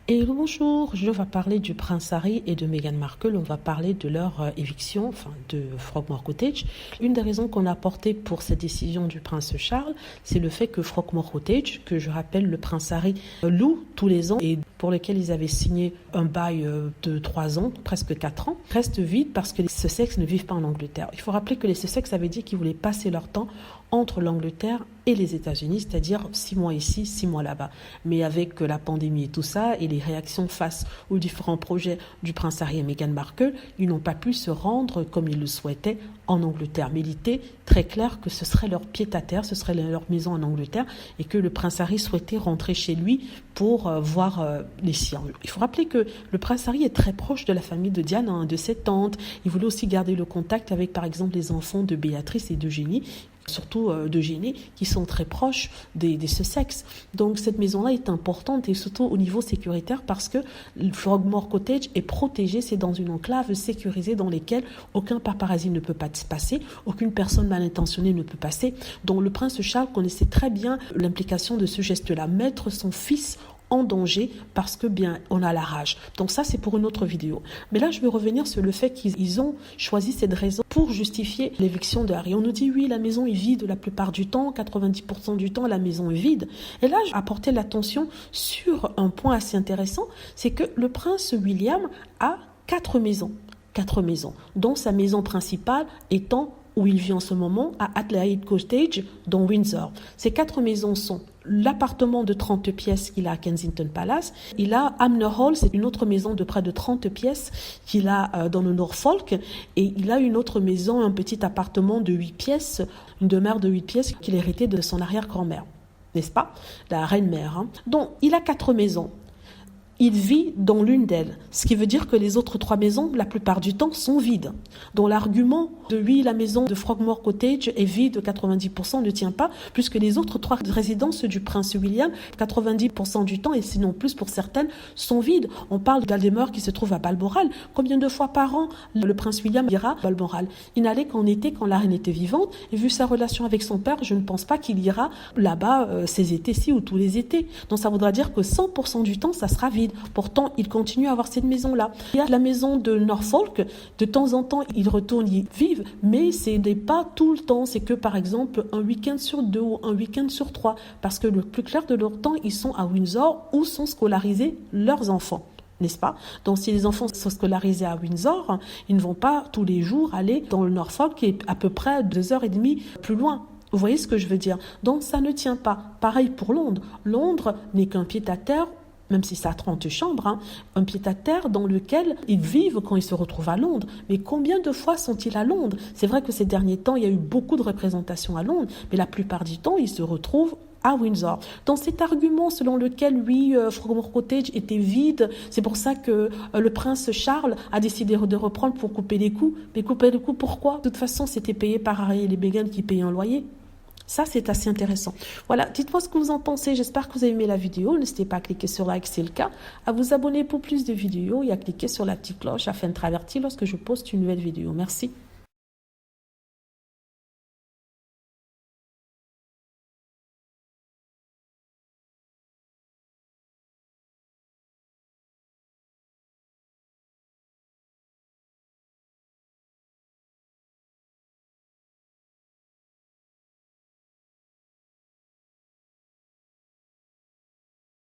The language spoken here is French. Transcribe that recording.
Et bonjour, je vais parler du prince Harry et de Meghan Markle. On va parler de leur éviction, de Frogmore Cottage. Une des raisons qu'on a apportées pour cette décision du prince Charles, c'est le fait que Frogmore Cottage, que je rappelle le prince Harry loue tous les ans et pour lequel ils avaient signé un bail de 3 ans, presque 4 ans, reste vide parce que les Sussex ne vivent pas en Angleterre. Il faut rappeler que les Sussex avaient dit qu'ils voulaient passer leur temps entre l'Angleterre et les États-Unis, c'est-à-dire 6 mois ici, 6 mois là-bas. Mais avec la pandémie et tout ça, et les réactions face aux différents projets du prince Harry et Meghan Markle, ils n'ont pas pu se rendre comme ils le souhaitaient en Angleterre. Mais il était très clair que ce serait leur pied-à-terre, ce serait leur maison en Angleterre, et que le prince Harry souhaitait rentrer chez lui pour voir les siens. Il faut rappeler que le prince Harry est très proche de la famille de Diana, de ses tantes. Il voulait aussi garder le contact avec, par exemple, les enfants de Béatrice et d'Eugénie, surtout d'Eugénie, qui sont très proches des Sussex. Donc cette maison-là est importante et surtout au niveau sécuritaire parce que Frogmore Cottage est protégé, c'est dans une enclave sécurisée dans laquelle aucun paparazzi ne peut pas passer, aucune personne mal intentionnée ne peut passer. Donc le prince Charles connaissait très bien l'implication de ce geste-là, mettre son fils en danger parce que bien on a la rage. Donc ça c'est pour une autre vidéo. Mais là je vais revenir sur le fait qu'ils ont choisi cette raison pour justifier l'éviction de Harry. On nous dit oui la maison est vide la plupart du temps, 90% du temps la maison est vide. Et là j'ai apporté l'attention sur un point assez intéressant, c'est que le prince William a 4 maisons, dont sa maison principale étant où il vit en ce moment, à Adelaide Cottage, dans Windsor. Ces 4 maisons sont l'appartement de 30 pièces qu'il a à Kensington Palace. Il a Hamner Hall, c'est une autre maison de près de 30 pièces qu'il a dans le Norfolk. Et il a une autre maison, un petit appartement de 8 pièces, une demeure de 8 pièces qu'il a hérité de son arrière-grand-mère. N'est-ce pas? La reine-mère. Donc, il a 4 maisons. Il vit dans l'une d'elles, ce qui veut dire que les autres 3 maisons, la plupart du temps, sont vides. Donc l'argument de oui, la maison de Frogmore Cottage est vide, 90% ne tient pas, puisque les autres 3 résidences du prince William, 90% du temps, et sinon plus pour certaines, sont vides. On parle de la demeure qui se trouve à Balmoral. Combien de fois par an le prince William ira à Balmoral? Il n'allait qu'en été, quand la reine était vivante, et vu sa relation avec son père, je ne pense pas qu'il ira là-bas ces étés-ci ou tous les étés. Donc ça voudra dire que 100% du temps, ça sera vide. Pourtant, il continue à avoir cette maison-là. Il y a la maison de Norfolk. De temps en temps, ils retournent y vivre, mais ce n'est pas tout le temps. C'est que, par exemple, un week-end sur 2 ou un week-end sur 3. Parce que le plus clair de leur temps, ils sont à Windsor où sont scolarisés leurs enfants. N'est-ce pas? Donc, si les enfants sont scolarisés à Windsor, ils ne vont pas tous les jours aller dans le Norfolk, qui est à peu près 2h30 plus loin. Vous voyez ce que je veux dire? Donc, ça ne tient pas. Pareil pour Londres. Londres n'est qu'un pied-à-terre, même si ça a 30 chambres, un pied-à-terre dans lequel ils vivent quand ils se retrouvent à Londres. Mais combien de fois sont-ils à Londres? C'est vrai que ces derniers temps, il y a eu beaucoup de représentations à Londres, mais la plupart du temps, ils se retrouvent à Windsor. Dans cet argument selon lequel, oui, Frogmore Cottage était vide, c'est pour ça que le prince Charles a décidé de reprendre pour couper les coûts. Mais couper les coûts, pourquoi? De toute façon, c'était payé par Harry et les Meghan qui payaient un loyer. Ça, c'est assez intéressant. Voilà, dites-moi ce que vous en pensez. J'espère que vous avez aimé la vidéo. N'hésitez pas à cliquer sur like si c'est le cas, à vous abonner pour plus de vidéos et à cliquer sur la petite cloche afin de être averti lorsque je poste une nouvelle vidéo. Merci.